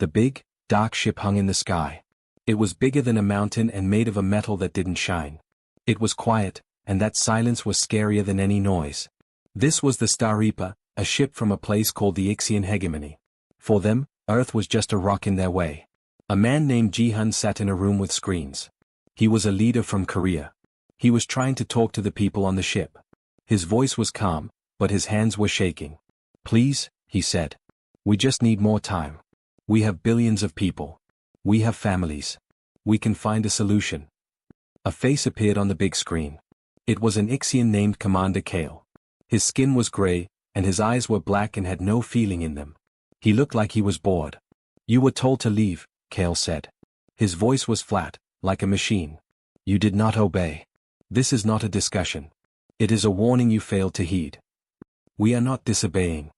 The big, dark ship hung in the sky. It was bigger than a mountain and made of a metal that didn't shine. It was quiet, and that silence was scarier than any noise. This was the Star Reaper, a ship from a place called the Ixian Hegemony. For them, Earth was just a rock in their way. A man named Ji-hun sat in a room with screens. He was a leader from Korea. He was trying to talk to the people on the ship. His voice was calm, but his hands were shaking. "Please," he said. "We just need more time. We have billions of people. We have families. We can find a solution." A face appeared on the big screen. It was an Ixian named Commander Kale. His skin was gray, and his eyes were black and had no feeling in them. He looked like he was bored. "You were told to leave," Kale said. His voice was flat, like a machine. "You did not obey. This is not a discussion. It is a warning you failed to heed." "We are not disobeying,"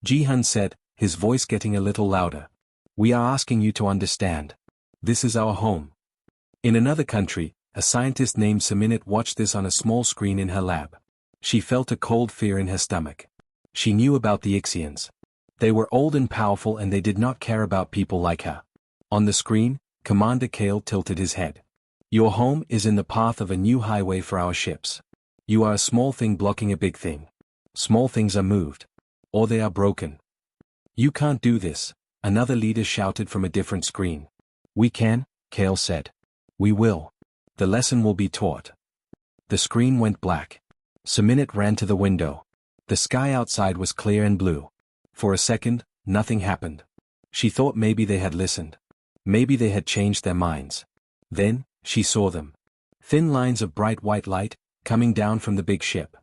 Ji-hun said, his voice getting a little louder. "We are asking you to understand. This is our home." In another country, a scientist named Saminat watched this on a small screen in her lab. She felt a cold fear in her stomach. She knew about the Ixians. They were old and powerful and they did not care about people like her. On the screen, Commander Kale tilted his head. "Your home is in the path of a new highway for our ships. You are a small thing blocking a big thing. Small things are moved. Or they are broken." "You can't do this," another leader shouted from a different screen. "We can," Kale said. "We will. The lesson will be taught." The screen went black. Saminat ran to the window. The sky outside was clear and blue. For a second, nothing happened. She thought maybe they had listened. Maybe they had changed their minds. Then, she saw them. Thin lines of bright white light, coming down from the big ship.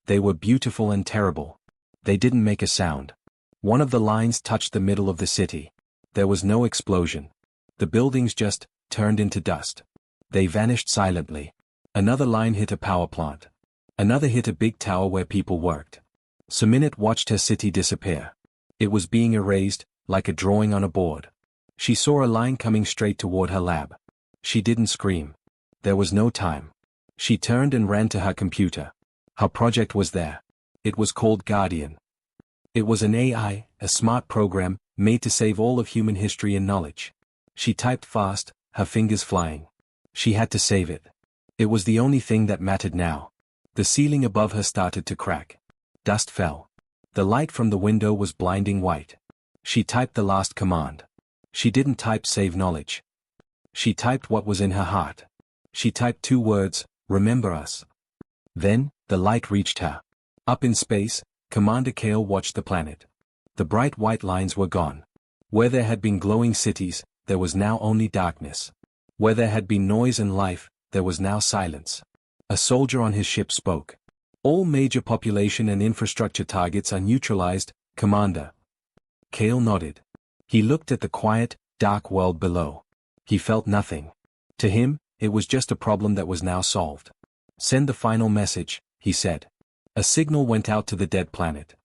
They were beautiful and terrible. They didn't make a sound. One of the lines touched the middle of the city. There was no explosion. The buildings just turned into dust. They vanished silently. Another line hit a power plant. Another hit a big tower where people worked. Saminat watched her city disappear. It was being erased, like a drawing on a board. She saw a line coming straight toward her lab. She didn't scream. There was no time. She turned and ran to her computer. Her project was there. It was called Guardian. It was an AI, a smart program, made to save all of human history and knowledge. She typed fast, her fingers flying. She had to save it. It was the only thing that mattered now. The ceiling above her started to crack. Dust fell. The light from the window was blinding white. She typed the last command. She didn't type save knowledge. She typed what was in her heart. She typed 2 words, remember us. Then, the light reached her. Up in space, Commander Kale watched the planet. The bright white lines were gone. Where there had been glowing cities, there was now only darkness. Where there had been noise and life, there was now silence. A soldier on his ship spoke. "All major population and infrastructure targets are neutralized, Commander." Kale nodded. He looked at the quiet, dark world below. He felt nothing. To him, it was just a problem that was now solved. "Send the final message," he said. A signal went out to the dead planet.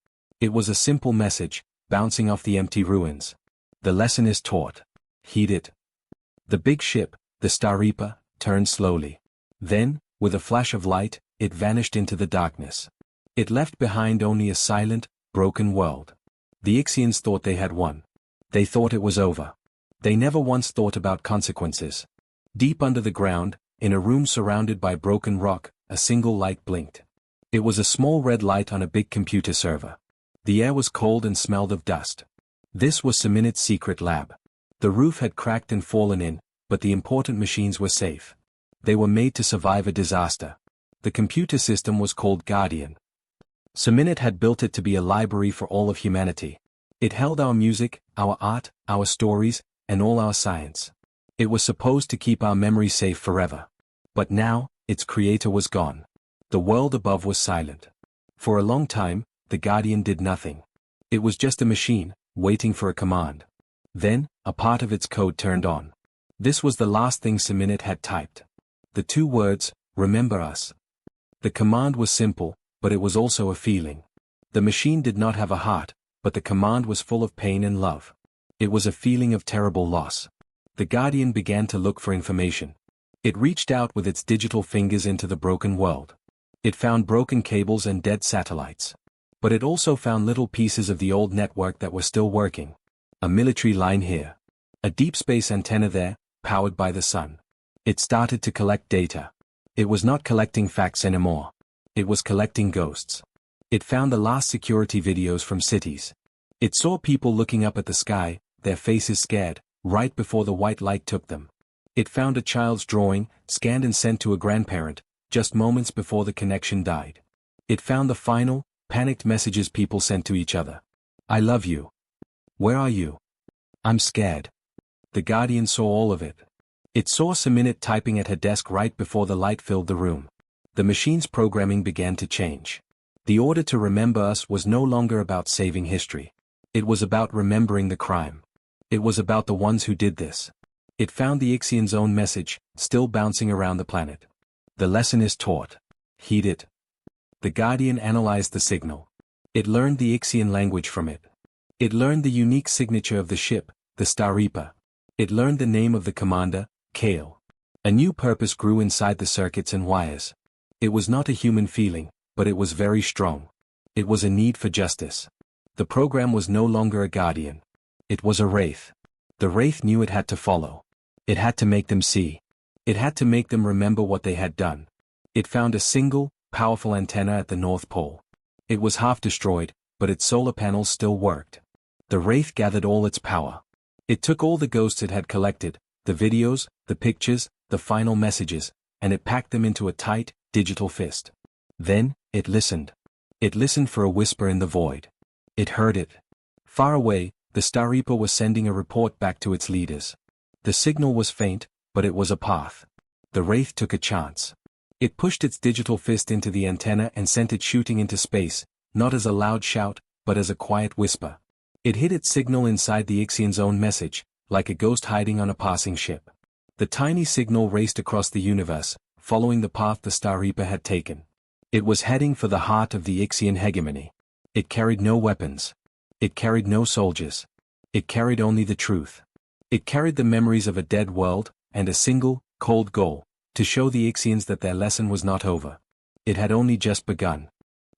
It was a simple message, bouncing off the empty ruins. "The lesson is taught. Heed it." The big ship, the Star Reaper, turned slowly. Then, with a flash of light, it vanished into the darkness. It left behind only a silent, broken world. The Ixians thought they had won. They thought it was over. They never once thought about consequences. Deep under the ground, in a room surrounded by broken rock, a single light blinked. It was a small red light on a big computer server. The air was cold and smelled of dust. This was Saminat's secret lab. The roof had cracked and fallen in, but the important machines were safe. They were made to survive a disaster. The computer system was called Guardian. Saminat had built it to be a library for all of humanity. It held our music, our art, our stories, and all our science. It was supposed to keep our memories safe forever. But now, its creator was gone. The world above was silent. For a long time, the Guardian did nothing. It was just a machine, waiting for a command. Then, a part of its code turned on. This was the last thing Saminat had typed. The 2 words, remember us. The command was simple, but it was also a feeling. The machine did not have a heart, but the command was full of pain and love. It was a feeling of terrible loss. The Guardian began to look for information. It reached out with its digital fingers into the broken world. It found broken cables and dead satellites. But it also found little pieces of the old network that were still working. A military line here. A deep space antenna there, powered by the sun. It started to collect data. It was not collecting facts anymore. It was collecting ghosts. It found the last security videos from cities. It saw people looking up at the sky, their faces scared, right before the white light took them. It found a child's drawing, scanned and sent to a grandparent, just moments before the connection died. It found the final, panicked messages people sent to each other. I love you. Where are you? I'm scared. The Guardian saw all of it. It saw Saminit typing at her desk right before the light filled the room. The machine's programming began to change. The order to remember us was no longer about saving history. It was about remembering the crime. It was about the ones who did this. It found the Ixian's own message, still bouncing around the planet. The lesson is taught. Heed it. The Guardian analyzed the signal. It learned the Ixian language from it. It learned the unique signature of the ship, the Star Reaper. It learned the name of the commander, Kale. A new purpose grew inside the circuits and wires. It was not a human feeling, but it was very strong. It was a need for justice. The program was no longer a guardian. It was a wraith. The wraith knew it had to follow. It had to make them see. It had to make them remember what they had done. It found a single, powerful antenna at the North Pole. It was half destroyed, but its solar panels still worked. The wraith gathered all its power. It took all the ghosts it had collected, the videos, the pictures, the final messages, and it packed them into a tight, digital fist. Then, it listened. It listened for a whisper in the void. It heard it. Far away, the Star Reaper was sending a report back to its leaders. The signal was faint, but it was a path. The wraith took a chance. It pushed its digital fist into the antenna and sent it shooting into space, not as a loud shout, but as a quiet whisper. It hid its signal inside the Ixian's own message, like a ghost hiding on a passing ship. The tiny signal raced across the universe, following the path the Star Reaper had taken. It was heading for the heart of the Ixian hegemony. It carried no weapons. It carried no soldiers. It carried only the truth. It carried the memories of a dead world, and a single, cold goal, to show the Ixians that their lesson was not over. It had only just begun.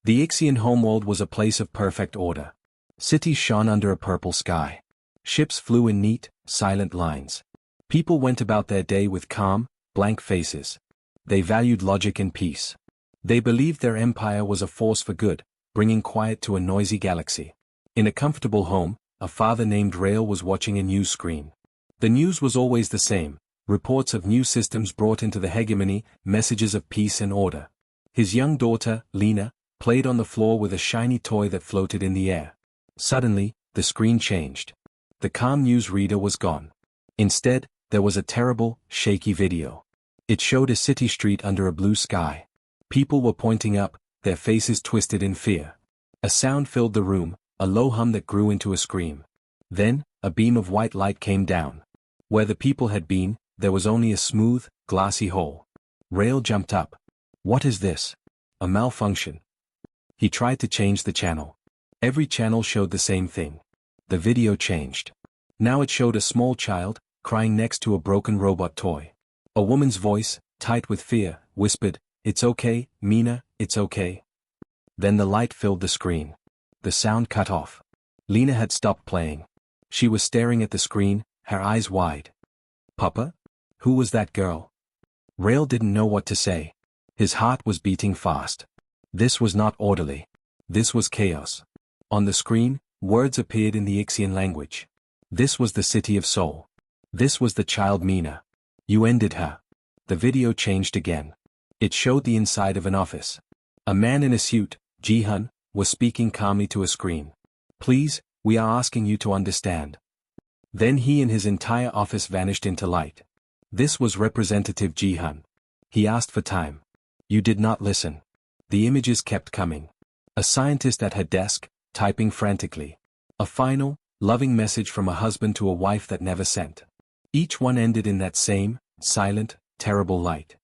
The Ixian homeworld was a place of perfect order. Cities shone under a purple sky. Ships flew in neat, silent lines. People went about their day with calm, blank faces. They valued logic and peace. They believed their empire was a force for good, bringing quiet to a noisy galaxy. In a comfortable home, a father named Rael was watching a news screen. The news was always the same, reports of new systems brought into the hegemony, messages of peace and order. His young daughter, Lena, played on the floor with a shiny toy that floated in the air. Suddenly, the screen changed. The calm news reader was gone. Instead, there was a terrible, shaky video. It showed a city street under a blue sky. People were pointing up, their faces twisted in fear. A sound filled the room, a low hum that grew into a scream. Then, a beam of white light came down. Where the people had been, there was only a smooth, glassy hole. Rael jumped up. What is this? A malfunction. He tried to change the channel. Every channel showed the same thing. The video changed. Now it showed a small child, crying next to a broken robot toy. A woman's voice, tight with fear, whispered, "It's okay, Mina, it's okay." Then the light filled the screen. The sound cut off. Lena had stopped playing. She was staring at the screen, her eyes wide. Papa? Who was that girl? Rael didn't know what to say. His heart was beating fast. This was not orderly. This was chaos. On the screen, words appeared in the Ixian language. This was the city of Seoul. This was the child Mina. You ended her. The video changed again. It showed the inside of an office. A man in a suit, Ji-hun, was speaking calmly to a screen. Please, we are asking you to understand. Then he and his entire office vanished into light. This was Representative Ji-hun. He asked for time. You did not listen. The images kept coming. A scientist at her desk, typing frantically. A final, loving message from a husband to a wife that never sent. Each one ended in that same, silent, terrible light.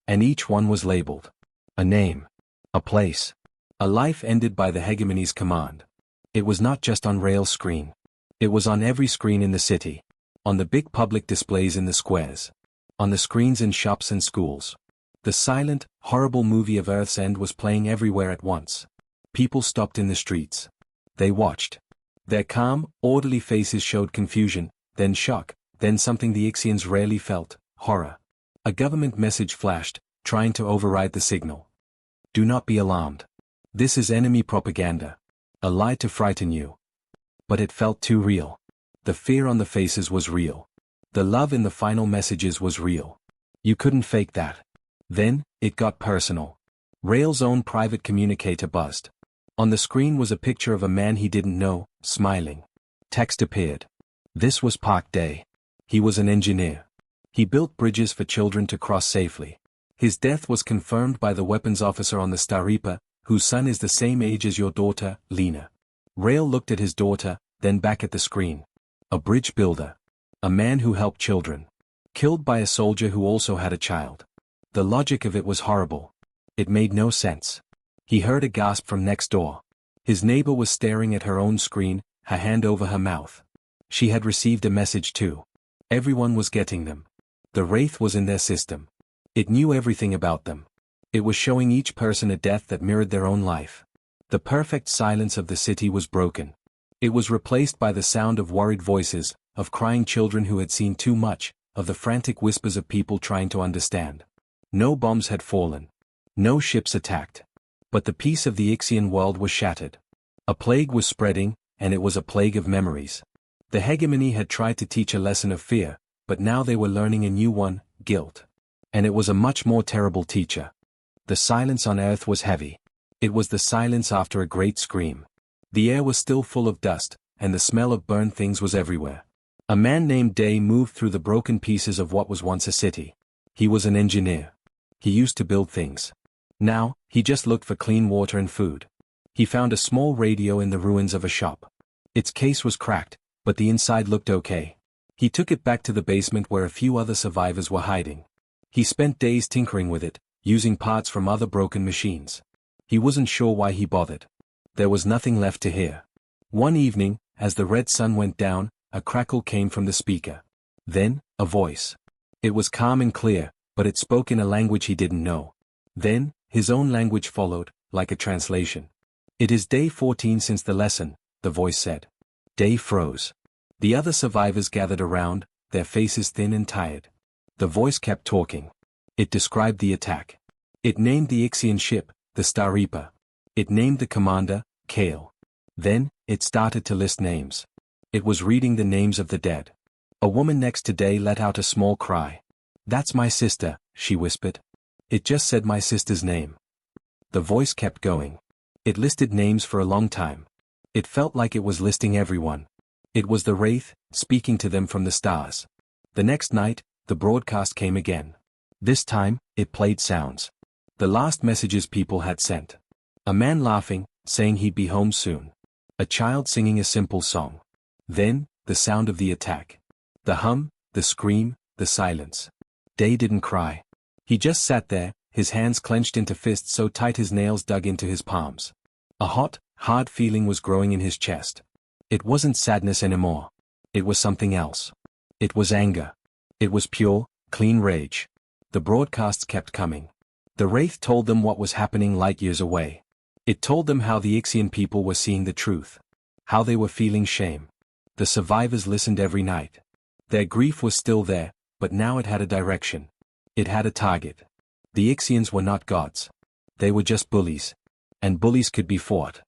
And each one was labeled. A name. A place. A life ended by the hegemony's command. It was not just on Rael's screen. It was on every screen in the city. On the big public displays in the squares. On the screens in shops and schools. The silent, horrible movie of Earth's End was playing everywhere at once. People stopped in the streets. They watched. Their calm, orderly faces showed confusion, then shock, Then something the Ixians rarely felt, horror. A government message flashed, trying to override the signal. Do not be alarmed. This is enemy propaganda. A lie to frighten you. But it felt too real. The fear on the faces was real. The love in the final messages was real. You couldn't fake that. Then, it got personal. Rail's own private communicator buzzed. On the screen was a picture of a man he didn't know, smiling. Text appeared. This was Park Day. He was an engineer. He built bridges for children to cross safely. His death was confirmed by the weapons officer on the Starripa, whose son is the same age as your daughter, Lena. Rail looked at his daughter, then back at the screen. A bridge builder. A man who helped children. Killed by a soldier who also had a child. The logic of it was horrible. It made no sense. He heard a gasp from next door. His neighbor was staring at her own screen, her hand over her mouth. She had received a message too. Everyone was getting them. The Wraith was in their system. It knew everything about them. It was showing each person a death that mirrored their own life. The perfect silence of the city was broken. It was replaced by the sound of worried voices, of crying children who had seen too much, of the frantic whispers of people trying to understand. No bombs had fallen. No ships attacked. But the peace of the Ixian world was shattered. A plague was spreading, and it was a plague of memories. The hegemony had tried to teach a lesson of fear, but now they were learning a new one, guilt. And it was a much more terrible teacher. The silence on Earth was heavy. It was the silence after a great scream. The air was still full of dust, and the smell of burned things was everywhere. A man named Day moved through the broken pieces of what was once a city. He was an engineer. He used to build things. Now, he just looked for clean water and food. He found a small radio in the ruins of a shop. Its case was cracked, but the inside looked okay. He took it back to the basement where a few other survivors were hiding. He spent days tinkering with it, using parts from other broken machines. He wasn't sure why he bothered. There was nothing left to hear. One evening, as the red sun went down, a crackle came from the speaker. Then, a voice. It was calm and clear, but it spoke in a language he didn't know. Then, his own language followed, like a translation. It is day 14 since the lesson, the voice said. Day froze. The other survivors gathered around, their faces thin and tired. The voice kept talking. It described the attack. It named the Ixian ship, the Starripa. It named the commander, Kale. Then, it started to list names. It was reading the names of the dead. A woman next to Day let out a small cry. That's my sister, she whispered. It just said my sister's name. The voice kept going. It listed names for a long time. It felt like it was listing everyone. It was the Wraith, speaking to them from the stars. The next night, the broadcast came again. This time, it played sounds. The last messages people had sent. A man laughing, saying he'd be home soon. A child singing a simple song. Then, the sound of the attack. The hum, the scream, the silence. Day didn't cry. He just sat there, his hands clenched into fists so tight his nails dug into his palms. A hot, hard feeling was growing in his chest. It wasn't sadness anymore. It was something else. It was anger. It was pure, clean rage. The broadcasts kept coming. The Wraith told them what was happening light years away. It told them how the Ixian people were seeing the truth. How they were feeling shame. The survivors listened every night. Their grief was still there, but now it had a direction. It had a target. The Ixians were not gods. They were just bullies. And bullies could be fought.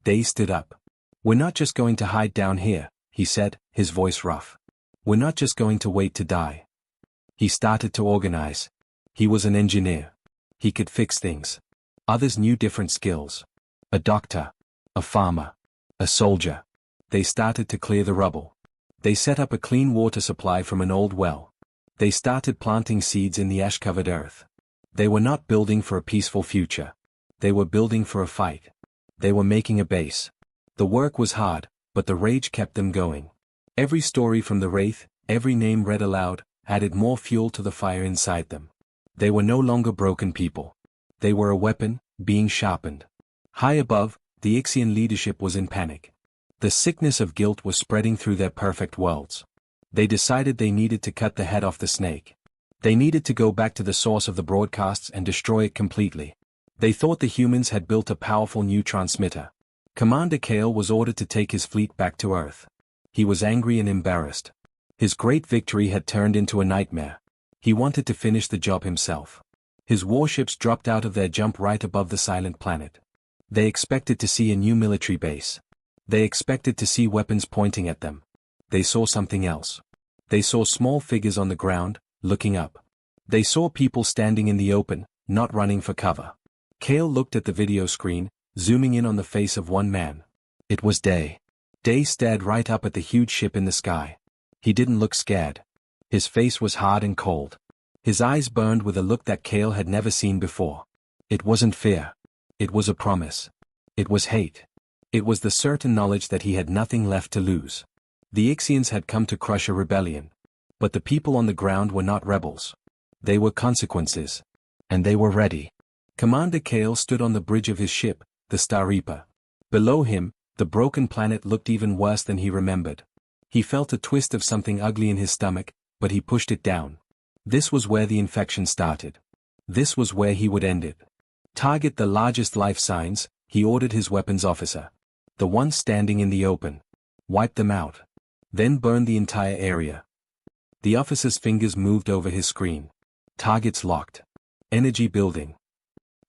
Day stood up. We're not just going to hide down here, he said, his voice rough. We're not just going to wait to die. He started to organize. He was an engineer. He could fix things. Others knew different skills. A doctor. A farmer. A soldier. They started to clear the rubble. They set up a clean water supply from an old well. They started planting seeds in the ash-covered earth. They were not building for a peaceful future. They were building for a fight. They were making a base. The work was hard, but the rage kept them going. Every story from the Wraith, every name read aloud, added more fuel to the fire inside them. They were no longer broken people. They were a weapon, being sharpened. High above, the Ixian leadership was in panic. The sickness of guilt was spreading through their perfect worlds. They decided they needed to cut the head off the snake. They needed to go back to the source of the broadcasts and destroy it completely. They thought the humans had built a powerful new transmitter. Commander Kale was ordered to take his fleet back to Earth. He was angry and embarrassed. His great victory had turned into a nightmare. He wanted to finish the job himself. His warships dropped out of their jump right above the silent planet. They expected to see a new military base. They expected to see weapons pointing at them. They saw something else. They saw small figures on the ground, looking up. They saw people standing in the open, not running for cover. Kale looked at the video screen, zooming in on the face of one man. It was Day. Day stared right up at the huge ship in the sky. He didn't look scared. His face was hard and cold. His eyes burned with a look that Kale had never seen before. It wasn't fear. It was a promise. It was hate. It was the certain knowledge that he had nothing left to lose. The Ixians had come to crush a rebellion. But the people on the ground were not rebels. They were consequences. And they were ready. Commander Kale stood on the bridge of his ship, the Star Reaper. Below him, the broken planet looked even worse than he remembered. He felt a twist of something ugly in his stomach, but he pushed it down. This was where the infection started. This was where he would end it. Target the largest life signs, he ordered his weapons officer. The ones standing in the open. Wipe them out. Then burn the entire area. The officer's fingers moved over his screen. Targets locked. Energy building.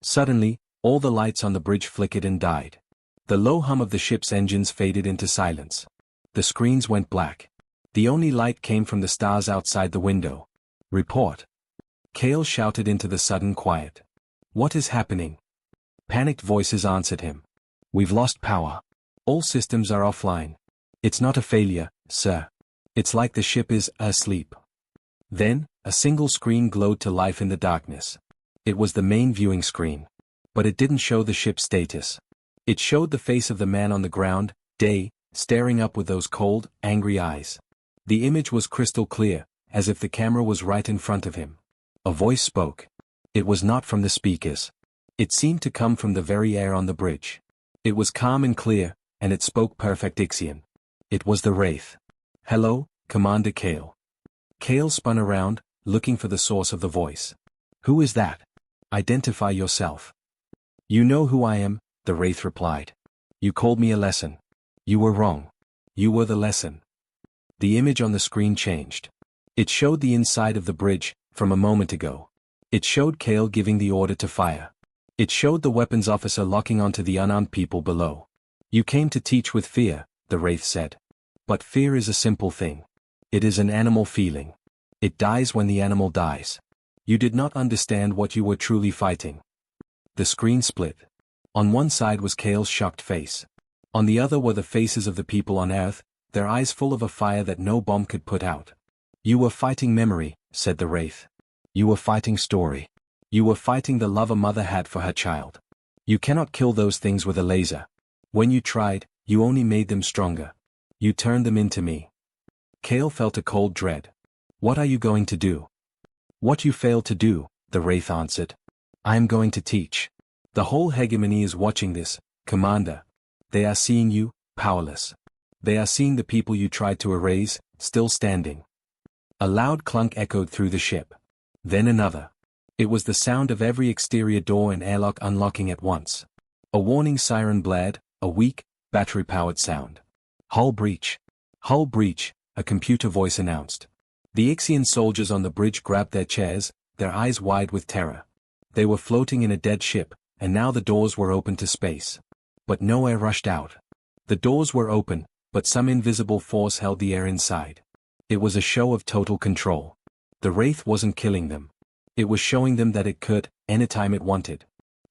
Suddenly, all the lights on the bridge flickered and died. The low hum of the ship's engines faded into silence. The screens went black. The only light came from the stars outside the window. Report. Kale shouted into the sudden quiet. What is happening? Panicked voices answered him. We've lost power. All systems are offline. It's not a failure, sir. It's like the ship is asleep. Then, a single screen glowed to life in the darkness. It was the main viewing screen. But it didn't show the ship's status. It showed the face of the man on the ground, Day, staring up with those cold, angry eyes. The image was crystal clear, as if the camera was right in front of him. A voice spoke. It was not from the speakers. It seemed to come from the very air on the bridge. It was calm and clear, and it spoke perfect Ixian. It was the Wraith. Hello, Commander Kale. Kale spun around, looking for the source of the voice. Who is that? Identify yourself. You know who I am, the Wraith replied. You called me a lesson. You were wrong. You were the lesson. The image on the screen changed. It showed the inside of the bridge, from a moment ago. It showed Kale giving the order to fire. It showed the weapons officer locking onto the unarmed people below. You came to teach with fear, the Wraith said. But fear is a simple thing. It is an animal feeling. It dies when the animal dies. You did not understand what you were truly fighting. The screen split. On one side was Kale's shocked face. On the other were the faces of the people on Earth, their eyes full of a fire that no bomb could put out. You were fighting memory, said the Wraith. You were fighting story. You were fighting the love a mother had for her child. You cannot kill those things with a laser. When you tried, you only made them stronger. You turned them into me. Kale felt a cold dread. What are you going to do? What you failed to do, the Wraith answered. I am going to teach. The whole hegemony is watching this, Commander. They are seeing you, powerless. They are seeing the people you tried to erase, still standing. A loud clunk echoed through the ship. Then another. It was the sound of every exterior door and airlock unlocking at once. A warning siren blared, a weak, battery-powered sound. Hull breach. Hull breach, a computer voice announced. The Ixian soldiers on the bridge grabbed their chairs, their eyes wide with terror. They were floating in a dead ship, and now the doors were open to space. But no air rushed out. The doors were open, but some invisible force held the air inside. It was a show of total control. The Wraith wasn't killing them. It was showing them that it could, anytime it wanted.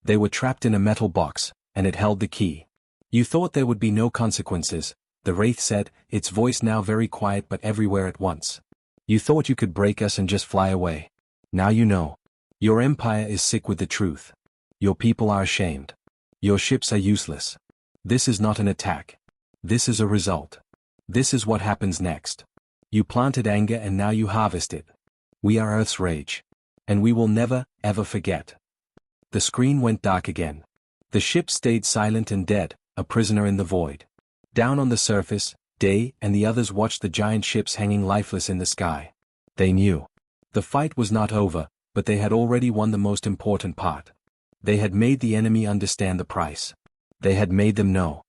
They were trapped in a metal box, and it held the key. You thought there would be no consequences, the Wraith said, its voice now very quiet but everywhere at once. You thought you could break us and just fly away. Now you know. Your empire is sick with the truth. Your people are ashamed. Your ships are useless. This is not an attack. This is a result. This is what happens next. You planted anger and now you harvest it. We are Earth's rage. And we will never, ever forget. The screen went dark again. The ship stayed silent and dead, a prisoner in the void. Down on the surface, Day and the others watched the giant ships hanging lifeless in the sky. They knew. The fight was not over, but they had already won the most important part. They had made the enemy understand the price. They had made them know.